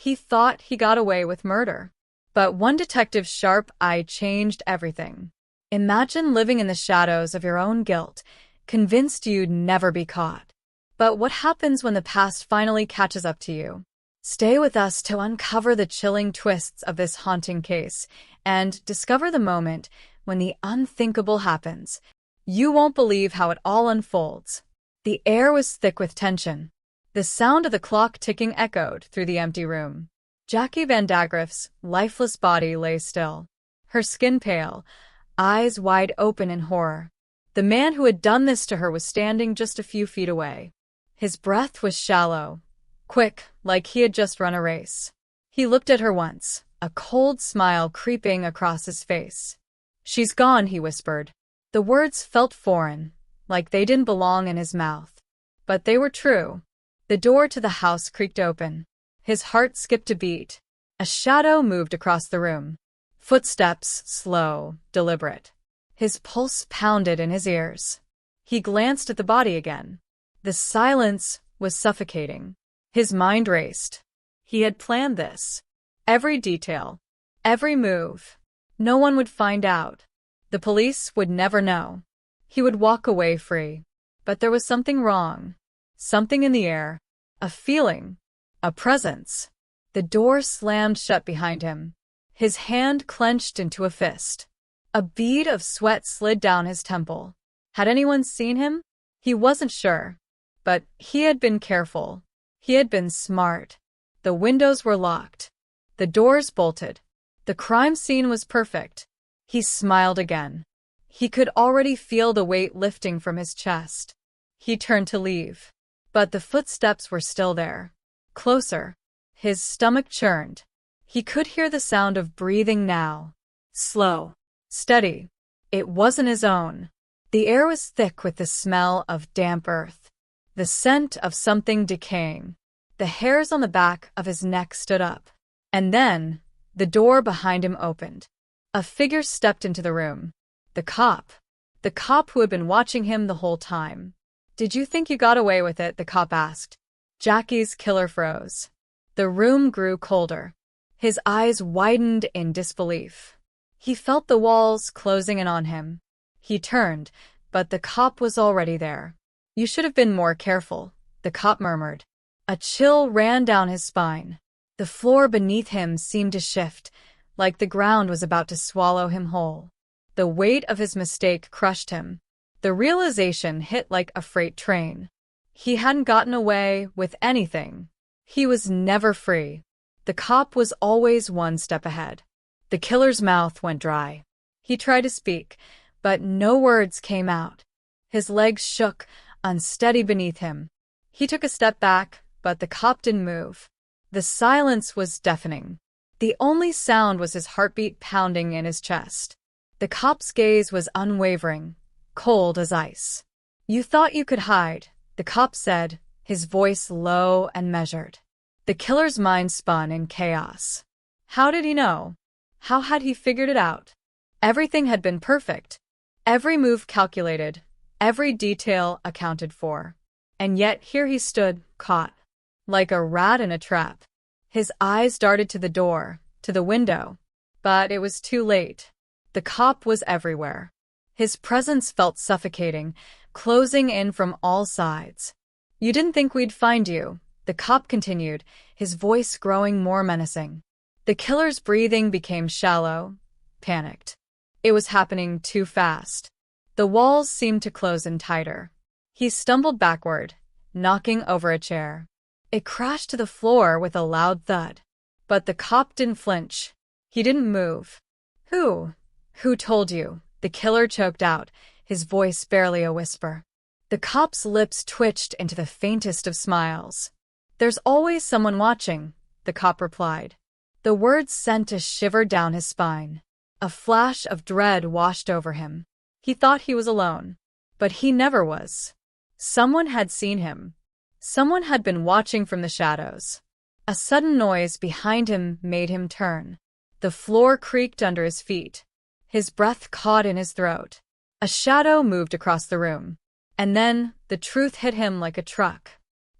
He thought he got away with murder. But one detective's sharp eye changed everything. Imagine living in the shadows of your own guilt, convinced you'd never be caught. But what happens when the past finally catches up to you? Stay with us to uncover the chilling twists of this haunting case and discover the moment when the unthinkable happens. You won't believe how it all unfolds. The air was thick with tension. The sound of the clock ticking echoed through the empty room. Jackie Vandagriff's lifeless body lay still, her skin pale, eyes wide open in horror. The man who had done this to her was standing just a few feet away. His breath was shallow, quick, like he had just run a race. He looked at her once, a cold smile creeping across his face. "She's gone," he whispered. The words felt foreign, like they didn't belong in his mouth. But they were true. The door to the house creaked open. His heart skipped a beat. A shadow moved across the room. Footsteps, slow, deliberate. His pulse pounded in his ears. He glanced at the body again. The silence was suffocating. His mind raced. He had planned this. Every detail. Every move. No one would find out. The police would never know. He would walk away free. But there was something wrong. Something in the air. A feeling. A presence. The door slammed shut behind him. His hand clenched into a fist. A bead of sweat slid down his temple. Had anyone seen him? He wasn't sure. But he had been careful. He had been smart. The windows were locked. The doors bolted. The crime scene was perfect. He smiled again. He could already feel the weight lifting from his chest. He turned to leave. But the footsteps were still there. Closer. His stomach churned. He could hear the sound of breathing now. Slow. Steady. It wasn't his own. The air was thick with the smell of damp earth. The scent of something decaying. The hairs on the back of his neck stood up. And then, the door behind him opened. A figure stepped into the room. The cop. The cop who had been watching him the whole time. "Did you think you got away with it?" the cop asked. Jackie's killer froze. The room grew colder. His eyes widened in disbelief. He felt the walls closing in on him. He turned, but the cop was already there. "You should have been more careful," the cop murmured. A chill ran down his spine. The floor beneath him seemed to shift, like the ground was about to swallow him whole. The weight of his mistake crushed him. The realization hit like a freight train. He hadn't gotten away with anything. He was never free. The cop was always one step ahead. The killer's mouth went dry. He tried to speak, but no words came out. His legs shook, unsteady beneath him. He took a step back, but the cop didn't move. The silence was deafening. The only sound was his heartbeat pounding in his chest. The cop's gaze was unwavering, cold as ice. "You thought you could hide," the cop said, his voice low and measured. The killer's mind spun in chaos. How did he know? How had he figured it out? Everything had been perfect. Every move calculated, every detail accounted for. And yet here he stood, caught. Like a rat in a trap. His eyes darted to the door, to the window. But it was too late. The cop was everywhere. His presence felt suffocating, closing in from all sides. "You didn't think we'd find you," the cop continued, his voice growing more menacing. The killer's breathing became shallow, panicked. It was happening too fast. The walls seemed to close in tighter. He stumbled backward, knocking over a chair. It crashed to the floor with a loud thud. But the cop didn't flinch. He didn't move. Who told you?" the killer choked out, his voice barely a whisper. The cop's lips twitched into the faintest of smiles. "There's always someone watching," the cop replied. The words sent a shiver down his spine. A flash of dread washed over him. He thought he was alone. But he never was. Someone had seen him. Someone had been watching from the shadows. A sudden noise behind him made him turn. The floor creaked under his feet. His breath caught in his throat. A shadow moved across the room. And then, the truth hit him like a truck.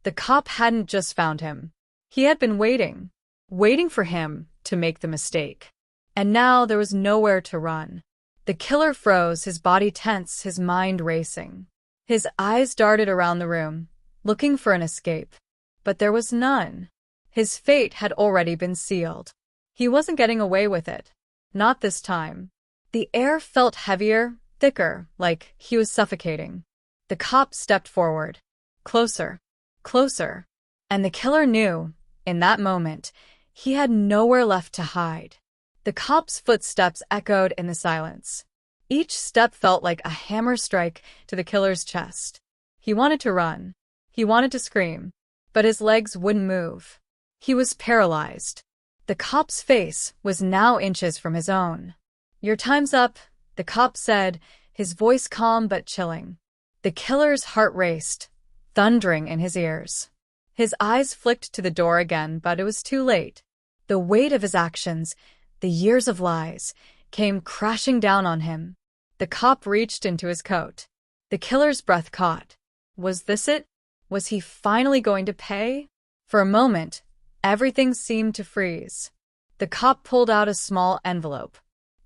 The cop hadn't just found him. He had been waiting. waiting for him to make the mistake. And now there was nowhere to run. The killer froze, his body tense, his mind racing. His eyes darted around the room, looking for an escape. But there was none. His fate had already been sealed. He wasn't getting away with it. Not this time. The air felt heavier, thicker, like he was suffocating. The cop stepped forward. Closer. Closer. And the killer knew, in that moment, he had nowhere left to hide. The cop's footsteps echoed in the silence. Each step felt like a hammer strike to the killer's chest. He wanted to run. He wanted to scream. But his legs wouldn't move. He was paralyzed. The cop's face was now inches from his own. "Your time's up," the cop said, his voice calm but chilling. The killer's heart raced, thundering in his ears. His eyes flicked to the door again, but it was too late. The weight of his actions, the years of lies, came crashing down on him. The cop reached into his coat. The killer's breath caught. Was this it? Was he finally going to pay? For a moment, everything seemed to freeze. The cop pulled out a small envelope.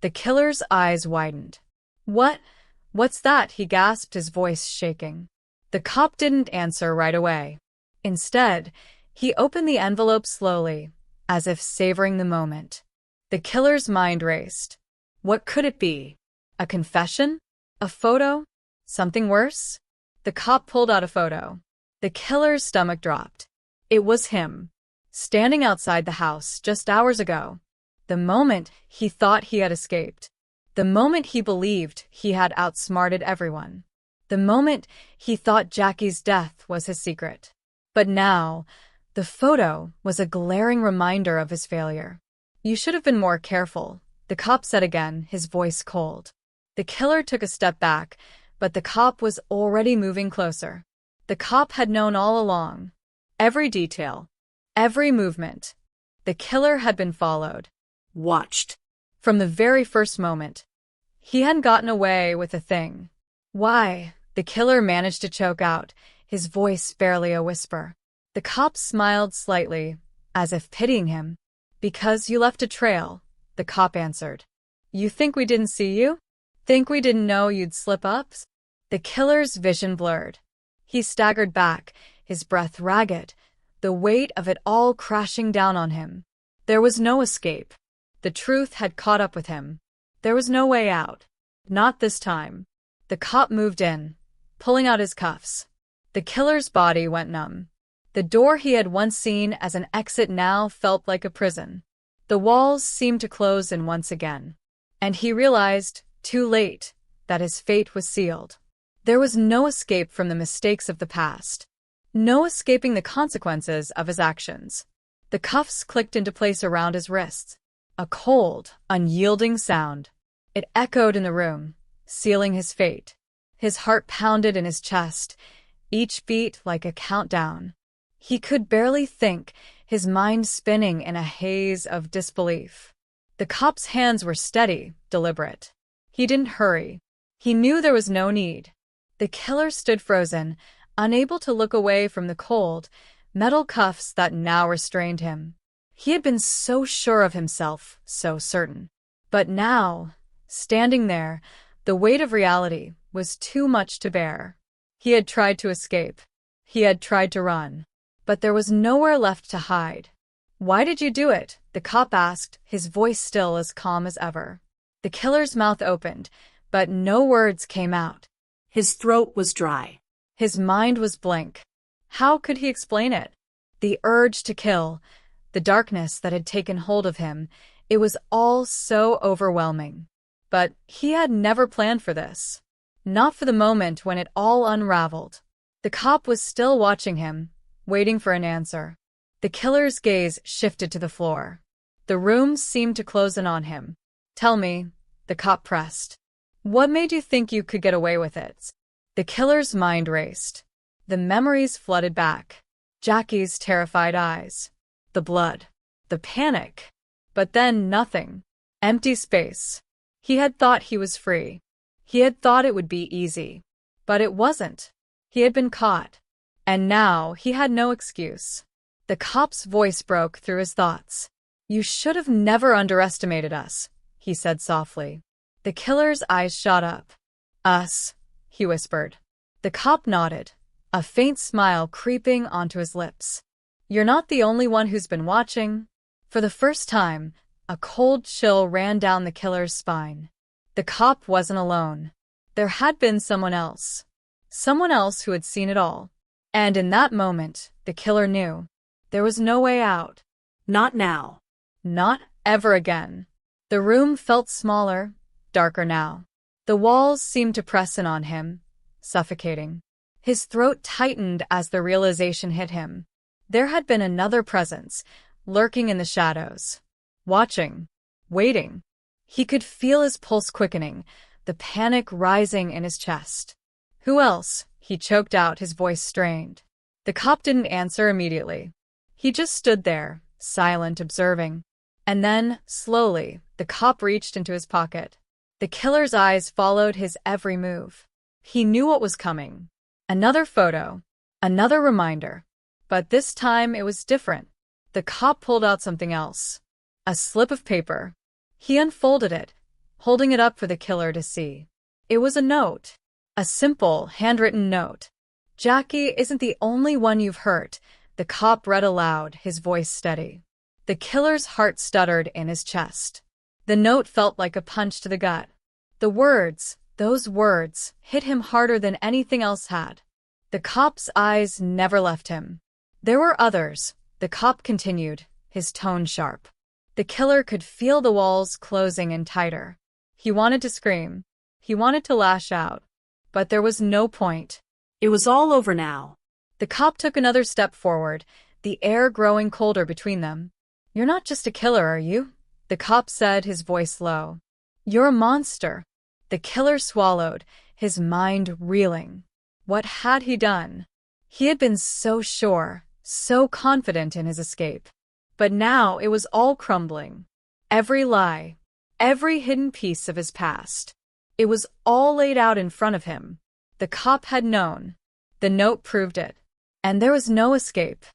The killer's eyes widened. What's that?" he gasped, his voice shaking. The cop didn't answer right away. Instead, he opened the envelope slowly, as if savoring the moment. The killer's mind raced. What could it be? A confession? A photo? Something worse? The cop pulled out a photo. The killer's stomach dropped. It was him, standing outside the house just hours ago. The moment he thought he had escaped. The moment he believed he had outsmarted everyone. The moment he thought Jackie's death was his secret. But now, the photo was a glaring reminder of his failure. "You should have been more careful," the cop said again, his voice cold. The killer took a step back, but the cop was already moving closer. The cop had known all along. Every detail, every movement. The killer had been followed, watched. From the very first moment. He hadn't gotten away with a thing. "Why?" the killer managed to choke out, his voice barely a whisper. The cop smiled slightly, as if pitying him. "Because you left a trail," the cop answered. "You think we didn't see you? Think we didn't know you'd slip up?" The killer's vision blurred. He staggered back, his breath ragged, the weight of it all crashing down on him. There was no escape. The truth had caught up with him. There was no way out. Not this time. The cop moved in, pulling out his cuffs. The killer's body went numb. The door he had once seen as an exit now felt like a prison. The walls seemed to close in once again. And he realized, too late, that his fate was sealed. There was no escape from the mistakes of the past. No escaping the consequences of his actions. The cuffs clicked into place around his wrists. A cold, unyielding sound. It echoed in the room, sealing his fate. His heart pounded in his chest, each beat like a countdown. He could barely think, his mind spinning in a haze of disbelief. The cop's hands were steady, deliberate. He didn't hurry. He knew there was no need. The killer stood frozen, unable to look away from the cold, metal cuffs that now restrained him. He had been so sure of himself, so certain. But now, standing there, the weight of reality was too much to bear. He had tried to escape. He had tried to run. But there was nowhere left to hide. "Why did you do it?" the cop asked, his voice still as calm as ever. The killer's mouth opened, but no words came out. His throat was dry. His mind was blank. How could he explain it? The urge to kill, the darkness that had taken hold of him, it was all so overwhelming. But he had never planned for this. Not for the moment when it all unraveled. The cop was still watching him, waiting for an answer. The killer's gaze shifted to the floor. The room seemed to close in on him. "Tell me," the cop pressed. "What made you think you could get away with it?" The killer's mind raced. The memories flooded back. Jackie's terrified eyes. The blood. The panic. But then nothing. Empty space. He had thought he was free. He had thought it would be easy. But it wasn't. He had been caught. And now he had no excuse. The cop's voice broke through his thoughts. You should have never underestimated us, he said softly. The killer's eyes shot up. Us, he whispered. The cop nodded, a faint smile creeping onto his lips. You're not the only one who's been watching. For the first time, a cold chill ran down the killer's spine. The cop wasn't alone. There had been someone else. Someone else who had seen it all. And in that moment, the killer knew. There was no way out. Not now. Not ever again. The room felt smaller, darker now. The walls seemed to press in on him, suffocating. His throat tightened as the realization hit him. There had been another presence, lurking in the shadows. Watching. Waiting. He could feel his pulse quickening, the panic rising in his chest. Who else? He choked out, his voice strained. The cop didn't answer immediately. He just stood there, silent, observing. And then, slowly, the cop reached into his pocket. The killer's eyes followed his every move. He knew what was coming. Another photo. Another reminder. But this time it was different. The cop pulled out something else. A slip of paper. He unfolded it, holding it up for the killer to see. It was a note. A simple, handwritten note. Jackie isn't the only one you've hurt, the cop read aloud, his voice steady. The killer's heart stuttered in his chest. The note felt like a punch to the gut. The words, those words, hit him harder than anything else had. The cop's eyes never left him. There were others, the cop continued, his tone sharp. The killer could feel the walls closing in tighter. He wanted to scream. He wanted to lash out. But there was no point. It was all over now. The cop took another step forward, the air growing colder between them. You're not just a killer, are you? The cop said, his voice low. You're a monster. The killer swallowed, his mind reeling. What had he done? He had been so sure, so confident in his escape. But now it was all crumbling. Every lie, every hidden piece of his past. It was all laid out in front of him. The cop had known. The note proved it. And there was no escape.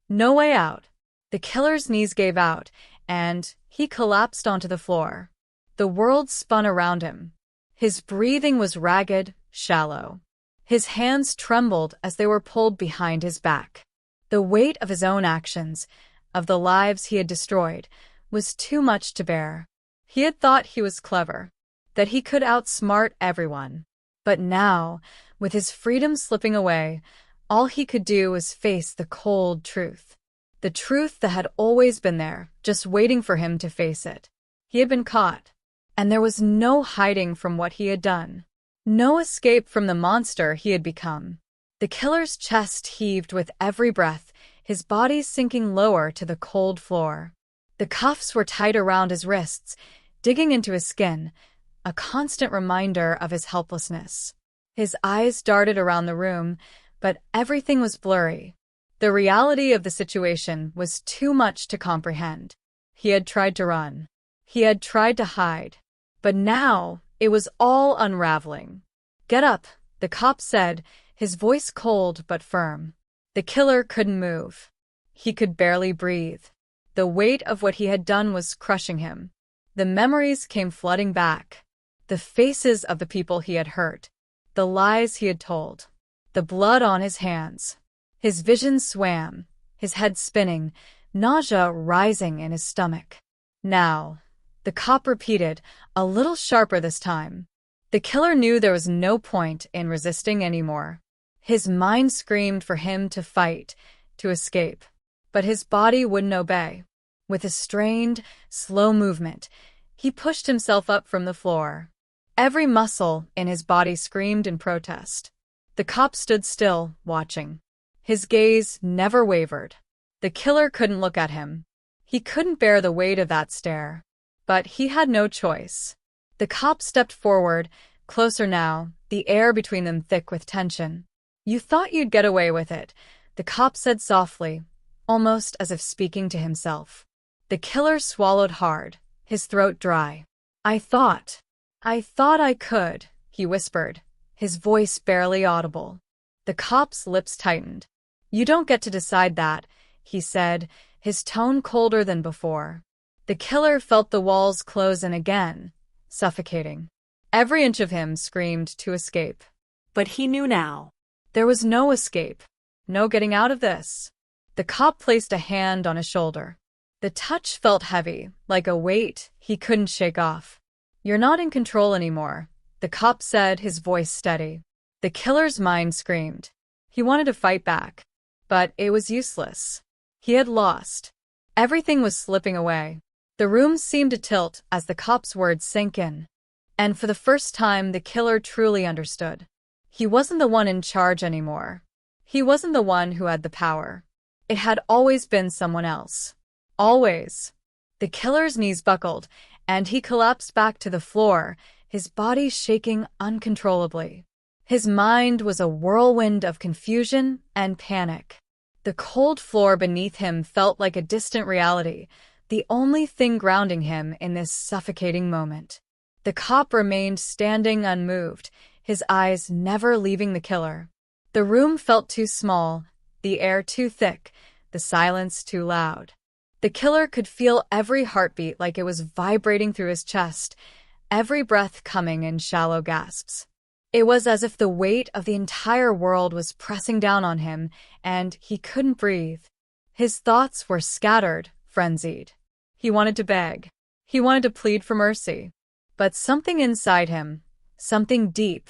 No way out. The killer's knees gave out, and he collapsed onto the floor. The world spun around him. His breathing was ragged, shallow. His hands trembled as they were pulled behind his back. The weight of his own actions, of the lives he had destroyed, was too much to bear. He had thought he was clever, that he could outsmart everyone. But now, with his freedom slipping away, all he could do was face the cold truth. The truth that had always been there, just waiting for him to face it. He had been caught, and there was no hiding from what he had done. No escape from the monster he had become. The killer's chest heaved with every breath, his body sinking lower to the cold floor. The cuffs were tight around his wrists, digging into his skin, a constant reminder of his helplessness. His eyes darted around the room, but everything was blurry. The reality of the situation was too much to comprehend. He had tried to run. He had tried to hide. But now, it was all unraveling. Get up, the cop said, his voice cold but firm. The killer couldn't move. He could barely breathe. The weight of what he had done was crushing him. The memories came flooding back. The faces of the people he had hurt. The lies he had told. The blood on his hands. His vision swam, his head spinning, nausea rising in his stomach. Now, the cop repeated, a little sharper this time. The killer knew there was no point in resisting anymore. His mind screamed for him to fight, to escape. But his body wouldn't obey. With a strained, slow movement, he pushed himself up from the floor. Every muscle in his body screamed in protest. The cop stood still, watching. His gaze never wavered. The killer couldn't look at him. He couldn't bear the weight of that stare. But he had no choice. The cop stepped forward, closer now, the air between them thick with tension. You thought you'd get away with it, the cop said softly, almost as if speaking to himself. The killer swallowed hard, his throat dry. I thought I could, he whispered, his voice barely audible. The cop's lips tightened. You don't get to decide that, he said, his tone colder than before. The killer felt the walls close in again, suffocating. Every inch of him screamed to escape. But he knew now. There was no escape. No getting out of this. The cop placed a hand on his shoulder. The touch felt heavy, like a weight he couldn't shake off. "You're not in control anymore," the cop said, his voice steady. The killer's mind screamed. He wanted to fight back, but it was useless. He had lost. Everything was slipping away. The room seemed to tilt as the cop's words sank in. And for the first time, the killer truly understood. He wasn't the one in charge anymore. He wasn't the one who had the power. It had always been someone else. Always. The killer's knees buckled, and he collapsed back to the floor, his body shaking uncontrollably. His mind was a whirlwind of confusion and panic. The cold floor beneath him felt like a distant reality, the only thing grounding him in this suffocating moment. The cop remained standing unmoved, his eyes never leaving the killer. The room felt too small, the air too thick, the silence too loud. The killer could feel every heartbeat like it was vibrating through his chest, every breath coming in shallow gasps. It was as if the weight of the entire world was pressing down on him, and he couldn't breathe. His thoughts were scattered, frenzied. He wanted to beg. He wanted to plead for mercy. But something inside him, something deep,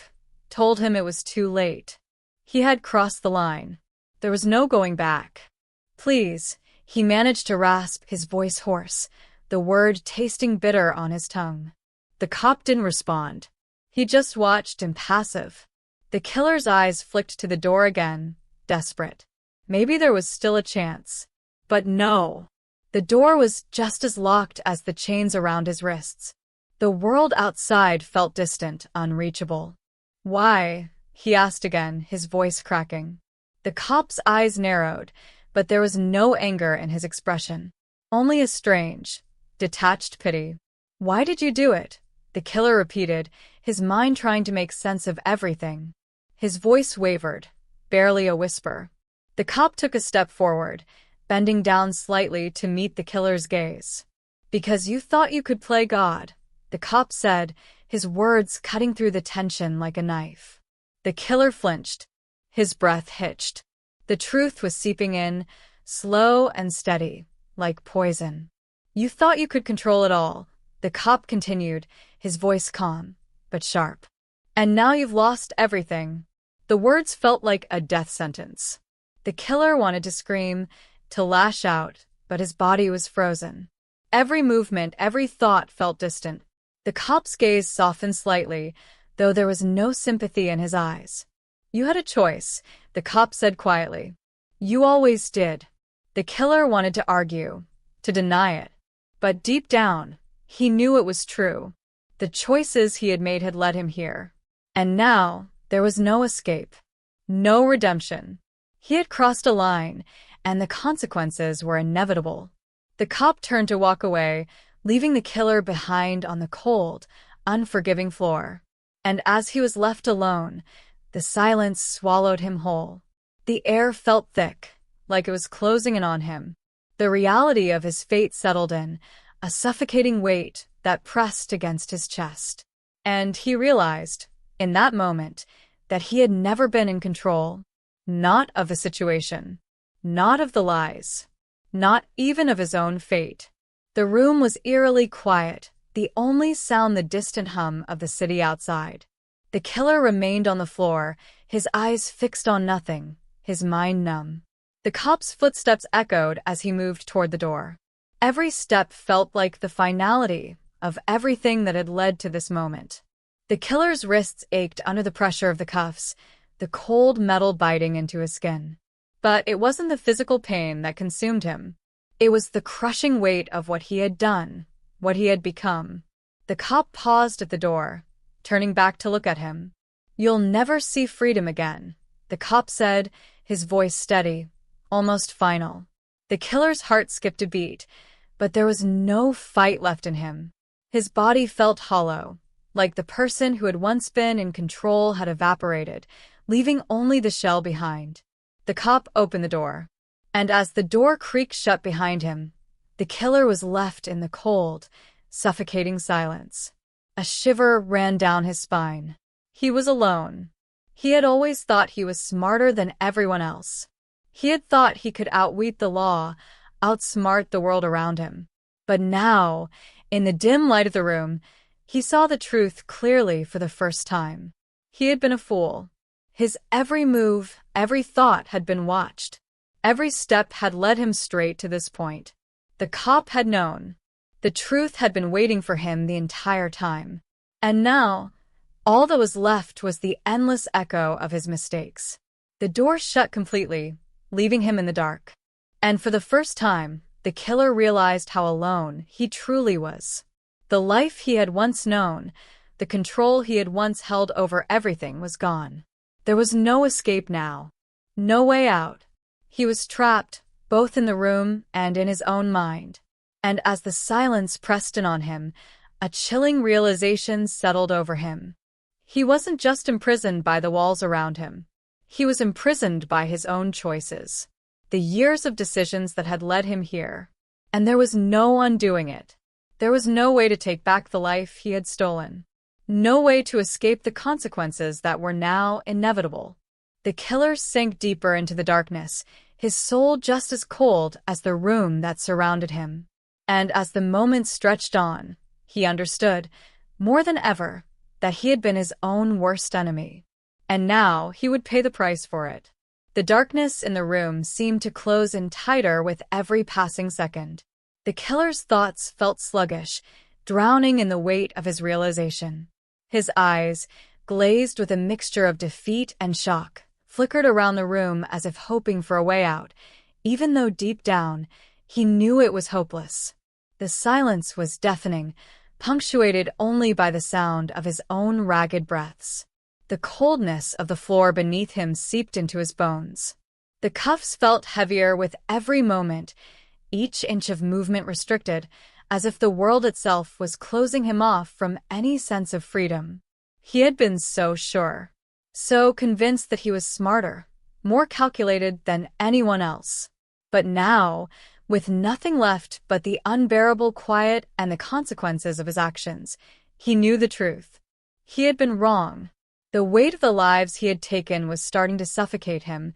told him it was too late. He had crossed the line. There was no going back. "Please," he managed to rasp, his voice hoarse, the word tasting bitter on his tongue. The cop didn't respond. He just watched, impassive. The killer's eyes flicked to the door again, desperate. Maybe there was still a chance. But no. The door was just as locked as the chains around his wrists. The world outside felt distant, unreachable. "Why?" he asked again, his voice cracking. The cop's eyes narrowed, but there was no anger in his expression. Only a strange, detached pity. "Why did you do it?" the killer repeated, his mind trying to make sense of everything. His voice wavered, barely a whisper. The cop took a step forward, bending down slightly to meet the killer's gaze. "Because you thought you could play God," the cop said, his words cutting through the tension like a knife. The killer flinched. His breath hitched. The truth was seeping in, slow and steady, like poison. "You thought you could control it all," the cop continued, his voice calm, but sharp. "And now you've lost everything." The words felt like a death sentence. The killer wanted to scream, to lash out, but his body was frozen. Every movement, every thought felt distant. The cop's gaze softened slightly, though there was no sympathy in his eyes. "You had a choice," the cop said quietly. "You always did." The killer wanted to argue, to deny it. But deep down, he knew it was true. The choices he had made had led him here. And now, there was no escape. No redemption. He had crossed a line, and the consequences were inevitable. The cop turned to walk away, leaving the killer behind on the cold, unforgiving floor. And as he was left alone, the silence swallowed him whole. The air felt thick, like it was closing in on him. The reality of his fate settled in, a suffocating weight that pressed against his chest. And he realized, in that moment, that he had never been in control. Not of the situation. Not of the lies. Not even of his own fate. The room was eerily quiet, the only sound the distant hum of the city outside. The killer remained on the floor, his eyes fixed on nothing, his mind numb. The cop's footsteps echoed as he moved toward the door. Every step felt like the finality of everything that had led to this moment. The killer's wrists ached under the pressure of the cuffs, the cold metal biting into his skin. But it wasn't the physical pain that consumed him. It was the crushing weight of what he had done, what he had become. The cop paused at the door, turning back to look at him. "You'll never see freedom again," the cop said, his voice steady, almost final. The killer's heart skipped a beat, but there was no fight left in him. His body felt hollow, like the person who had once been in control had evaporated, leaving only the shell behind. The cop opened the door. And as the door creaked shut behind him, The killer was left in the cold, suffocating silence. A shiver ran down his spine. He was alone. He had always thought he was smarter than everyone else. He had thought he could outwit the law, outsmart the world around him. But now, in the dim light of the room, he saw the truth clearly for the first time. He had been a fool. His every move, every thought had been watched. Every step had led him straight to this point. The cop had known. The truth had been waiting for him the entire time. And now, all that was left was the endless echo of his mistakes. The door shut completely, leaving him in the dark. And for the first time, the killer realized how alone he truly was. The life he had once known, the control he had once held over everything was gone. There was no escape now. No way out. He was trapped, both in the room and in his own mind. And as the silence pressed in on him, a chilling realization settled over him. He wasn't just imprisoned by the walls around him. He was imprisoned by his own choices. The years of decisions that had led him here. And there was no undoing it. There was no way to take back the life he had stolen. No way to escape the consequences that were now inevitable. The killer sank deeper into the darkness, his soul just as cold as the room that surrounded him. And as the moments stretched on, he understood, more than ever, that he had been his own worst enemy. And now he would pay the price for it. The darkness in the room seemed to close in tighter with every passing second. The killer's thoughts felt sluggish, drowning in the weight of his realization. His eyes, glazed with a mixture of defeat and shock, flickered around the room as if hoping for a way out, even though deep down, he knew it was hopeless. The silence was deafening, punctuated only by the sound of his own ragged breaths. The coldness of the floor beneath him seeped into his bones. The cuffs felt heavier with every moment, each inch of movement restricted, as if the world itself was closing him off from any sense of freedom. He had been so sure. So convinced that he was smarter, more calculated than anyone else. But now, with nothing left but the unbearable quiet and the consequences of his actions, he knew the truth. He had been wrong. The weight of the lives he had taken was starting to suffocate him,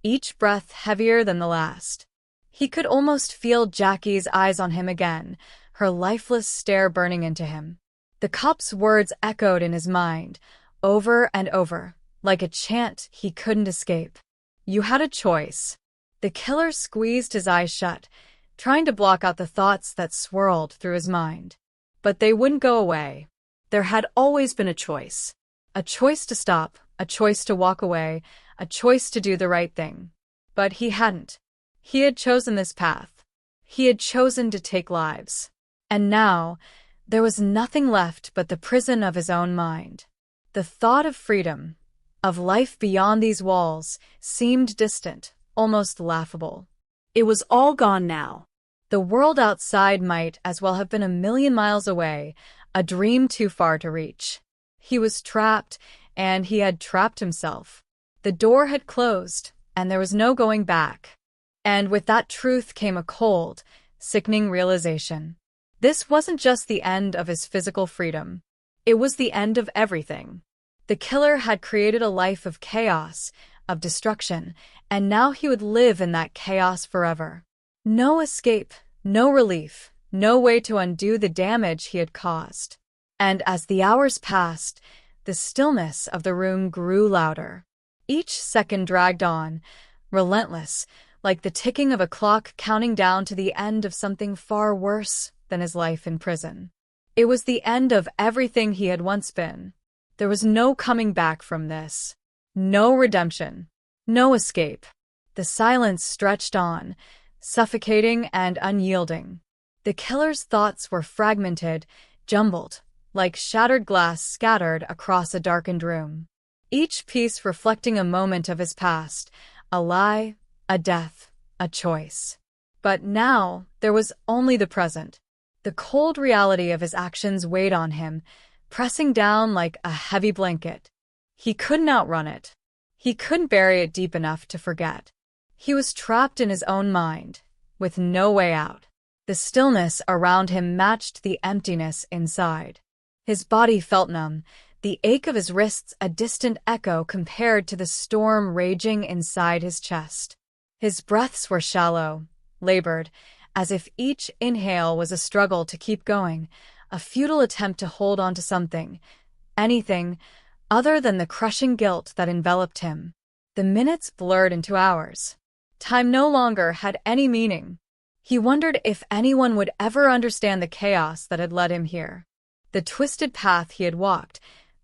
each breath heavier than the last. He could almost feel Jackie's eyes on him again, her lifeless stare burning into him. The cop's words echoed in his mind, over and over, like a chant he couldn't escape. You had a choice. The killer squeezed his eyes shut, trying to block out the thoughts that swirled through his mind. But they wouldn't go away. There had always been a choice. A choice to stop, a choice to walk away, a choice to do the right thing. But he hadn't. He had chosen this path. He had chosen to take lives. And now, there was nothing left but the prison of his own mind. The thought of freedom, of life beyond these walls, seemed distant, almost laughable. It was all gone now. The world outside might as well have been 1,000,000 miles away, a dream too far to reach. He was trapped, and he had trapped himself. The door had closed, and there was no going back. And with that truth came a cold, sickening realization. This wasn't just the end of his physical freedom. It was the end of everything. The killer had created a life of chaos, of destruction, and now he would live in that chaos forever. No escape, no relief, no way to undo the damage he had caused. And as the hours passed, the stillness of the room grew louder. Each second dragged on, relentless, like the ticking of a clock counting down to the end of something far worse than his life in prison. It was the end of everything he had once been. There was no coming back from this. No redemption. No escape. The silence stretched on, suffocating and unyielding. The killer's thoughts were fragmented, jumbled, like shattered glass scattered across a darkened room. Each piece reflecting a moment of his past, a lie, a death, a choice. But now there was only the present. The cold reality of his actions weighed on him, pressing down like a heavy blanket. He couldn't outrun it. He couldn't bury it deep enough to forget. He was trapped in his own mind, with no way out. The stillness around him matched the emptiness inside. His body felt numb, the ache of his wrists a distant echo compared to the storm raging inside his chest. His breaths were shallow, labored, as if each inhale was a struggle to keep going, a futile attempt to hold on to something, anything, other than the crushing guilt that enveloped him. The minutes blurred into hours. Time no longer had any meaning. He wondered if anyone would ever understand the chaos that had led him here. The twisted path he had walked,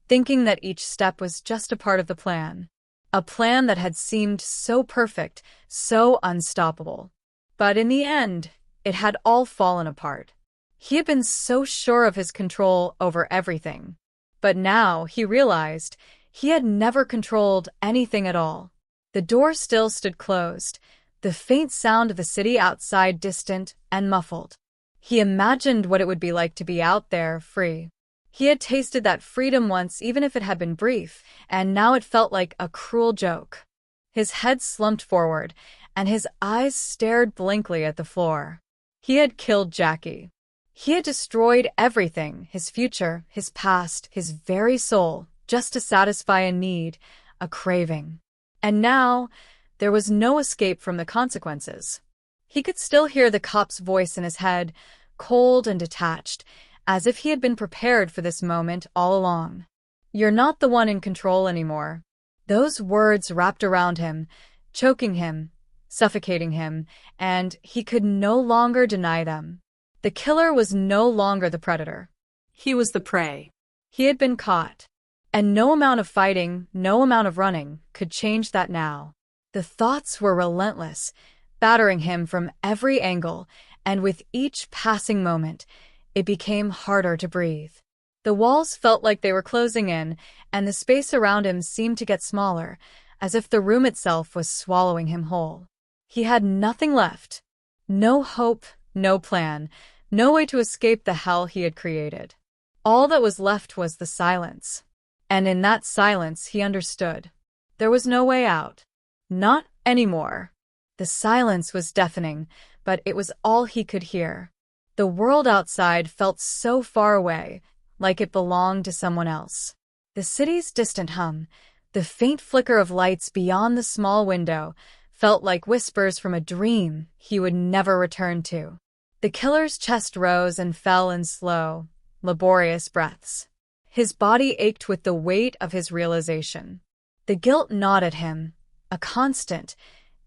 thinking that each step was just a part of the plan. A plan that had seemed so perfect, so unstoppable. But in the end, it had all fallen apart. He had been so sure of his control over everything. But now he realized he had never controlled anything at all. The door still stood closed, the faint sound of the city outside distant and muffled. He imagined what it would be like to be out there, free. He had tasted that freedom once, even if it had been brief, and now it felt like a cruel joke. His head slumped forward, and his eyes stared blankly at the floor. He had killed Jackie. He had destroyed everything, his future, his past, his very soul, just to satisfy a need, a craving. And now, there was no escape from the consequences. He could still hear the cop's voice in his head, cold and detached, as if he had been prepared for this moment all along. "You're not the one in control anymore." Those words wrapped around him, choking him, suffocating him, and he could no longer deny them. The killer was no longer the predator. He was the prey. He had been caught. And no amount of fighting, no amount of running, could change that now. The thoughts were relentless, battering him from every angle, and with each passing moment, it became harder to breathe. The walls felt like they were closing in, and the space around him seemed to get smaller, as if the room itself was swallowing him whole. He had nothing left. No hope, no plan, no way to escape the hell he had created. All that was left was the silence. And in that silence he understood. There was no way out. Not anymore. The silence was deafening, but it was all he could hear. The world outside felt so far away, like it belonged to someone else. The city's distant hum, the faint flicker of lights beyond the small window, felt like whispers from a dream he would never return to. The killer's chest rose and fell in slow, laborious breaths. His body ached with the weight of his realization. The guilt gnawed at him, a constant,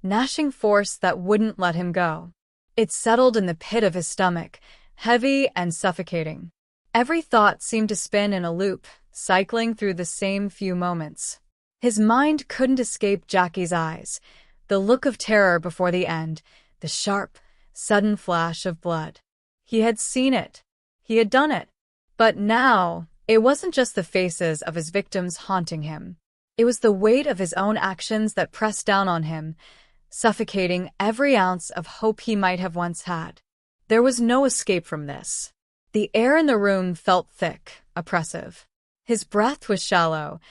gnashing force that wouldn't let him go. It settled in the pit of his stomach, heavy and suffocating. Every thought seemed to spin in a loop, cycling through the same few moments. His mind couldn't escape Jackie's eyes, the look of terror before the end, the sharp, sudden flash of blood. He had seen it. He had done it. But now, it wasn't just the faces of his victims haunting him. It was the weight of his own actions that pressed down on him, suffocating every ounce of hope he might have once had. There was no escape from this. The air in the room felt thick, oppressive. His breath was shallow,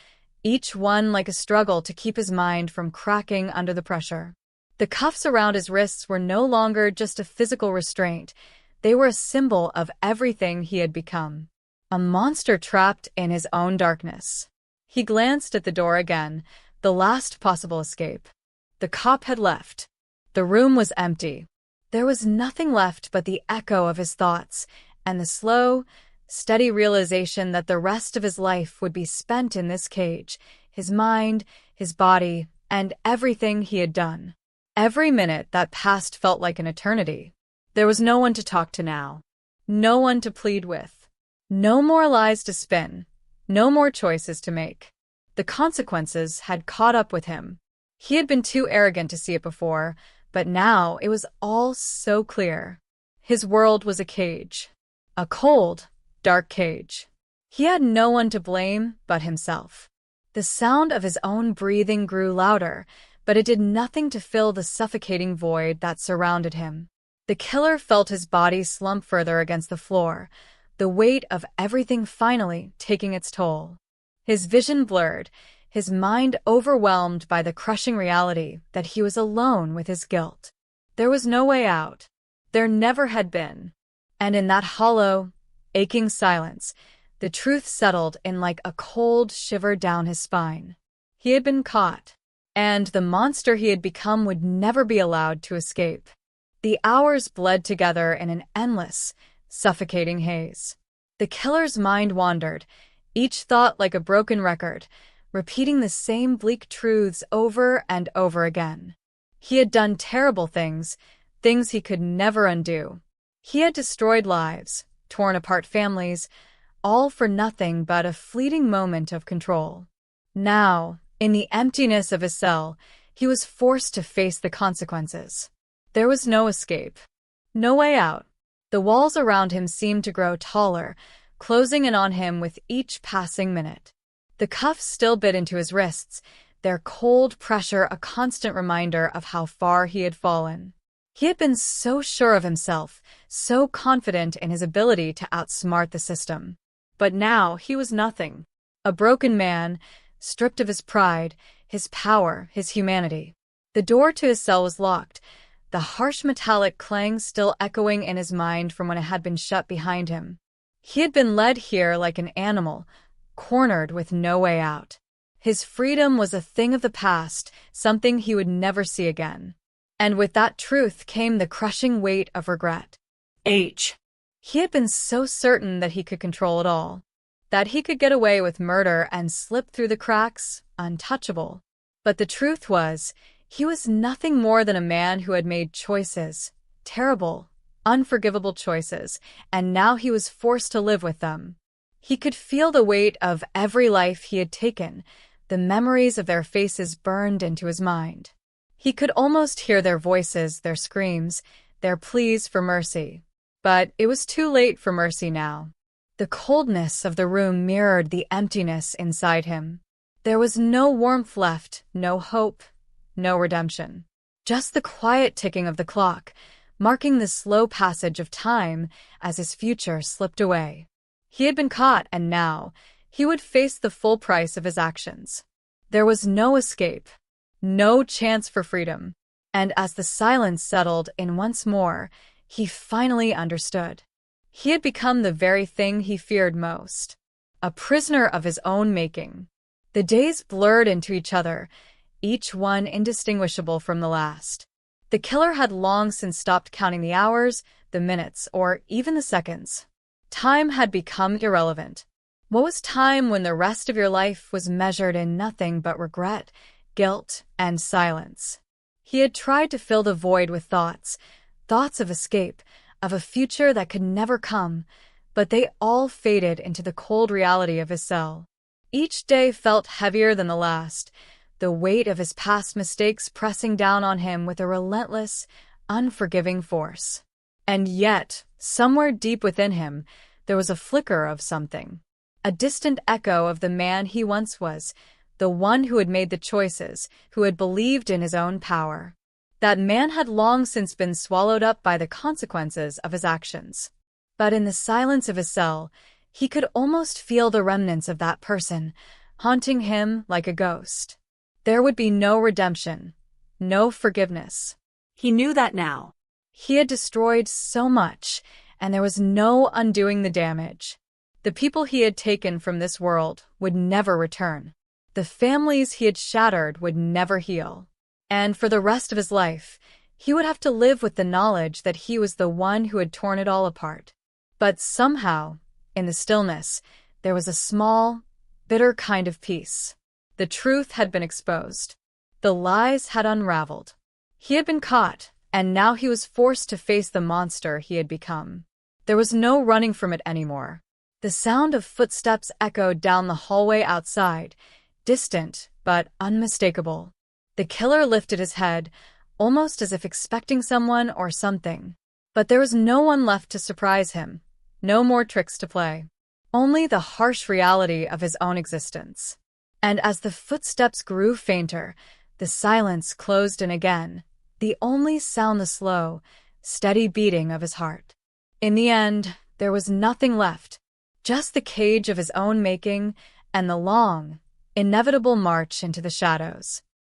each one like a struggle to keep his mind from cracking under the pressure. The cuffs around his wrists were no longer just a physical restraint. They were a symbol of everything he had become. A monster trapped in his own darkness. He glanced at the door again, the last possible escape. The cop had left. The room was empty. There was nothing left but the echo of his thoughts, and the slow, steady realization that the rest of his life would be spent in this cage, his mind, his body, and everything he had done. Every minute that passed felt like an eternity. There was no one to talk to now. No one to plead with. No more lies to spin. No more choices to make. The consequences had caught up with him. He had been too arrogant to see it before, but now it was all so clear. His world was a cage. A cold, dark cage. He had no one to blame but himself. The sound of his own breathing grew louder, but it did nothing to fill the suffocating void that surrounded him. The killer felt his body slump further against the floor, the weight of everything finally taking its toll. His vision blurred, his mind overwhelmed by the crushing reality that he was alone with his guilt. There was no way out. There never had been. And in that hollow, aching silence, the truth settled in like a cold shiver down his spine. He had been caught, and the monster he had become would never be allowed to escape. The hours bled together in an endless, suffocating haze. The killer's mind wandered, each thought like a broken record, repeating the same bleak truths over and over again. He had done terrible things, things he could never undo. He had destroyed lives, torn apart families, all for nothing but a fleeting moment of control. Now, in the emptiness of his cell, he was forced to face the consequences. There was no escape, no way out. The walls around him seemed to grow taller, closing in on him with each passing minute. The cuffs still bit into his wrists, their cold pressure a constant reminder of how far he had fallen. He had been so sure of himself, so confident in his ability to outsmart the system. But now he was nothing. A broken man, stripped of his pride, his power, his humanity. The door to his cell was locked, the harsh metallic clang still echoing in his mind from when it had been shut behind him. He had been led here like an animal, cornered with no way out. His freedom was a thing of the past, something he would never see again. And with that truth came the crushing weight of regret. He had been so certain that he could control it all, that he could get away with murder and slip through the cracks, untouchable. But the truth was, he was nothing more than a man who had made choices, terrible, unforgivable choices, and now he was forced to live with them. He could feel the weight of every life he had taken, the memories of their faces burned into his mind. He could almost hear their voices, their screams, their pleas for mercy. But it was too late for mercy now. The coldness of the room mirrored the emptiness inside him. There was no warmth left, no hope, no redemption. Just the quiet ticking of the clock, marking the slow passage of time as his future slipped away. He had been caught, and now he would face the full price of his actions. There was no escape, no chance for freedom. And as the silence settled in once more, he finally understood. He had become the very thing he feared most, a prisoner of his own making. The days blurred into each other, each one indistinguishable from the last. The killer had long since stopped counting the hours, the minutes, or even the seconds. Time had become irrelevant. What was time when the rest of your life was measured in nothing but regret, guilt, and silence? He had tried to fill the void with thoughts of escape, of a future that could never come, but they all faded into the cold reality of his cell. Each day felt heavier than the last, the weight of his past mistakes pressing down on him with a relentless, unforgiving force. And yet, somewhere deep within him, there was a flicker of something, a distant echo of the man he once was, the one who had made the choices, who had believed in his own power. That man had long since been swallowed up by the consequences of his actions. But in the silence of his cell, he could almost feel the remnants of that person, haunting him like a ghost. There would be no redemption, no forgiveness. He knew that now. He had destroyed so much, and there was no undoing the damage. The people he had taken from this world would never return. The families he had shattered would never heal. And for the rest of his life, he would have to live with the knowledge that he was the one who had torn it all apart. But somehow, in the stillness, there was a small, bitter kind of peace. The truth had been exposed. The lies had unraveled. He had been caught, and now he was forced to face the monster he had become. There was no running from it anymore. The sound of footsteps echoed down the hallway outside, distant but unmistakable. The killer lifted his head, almost as if expecting someone or something. But there was no one left to surprise him, no more tricks to play. Only the harsh reality of his own existence. And as the footsteps grew fainter, the silence closed in again, the only sound the slow, steady beating of his heart. In the end, there was nothing left, just the cage of his own making and the long, inevitable march into the shadows.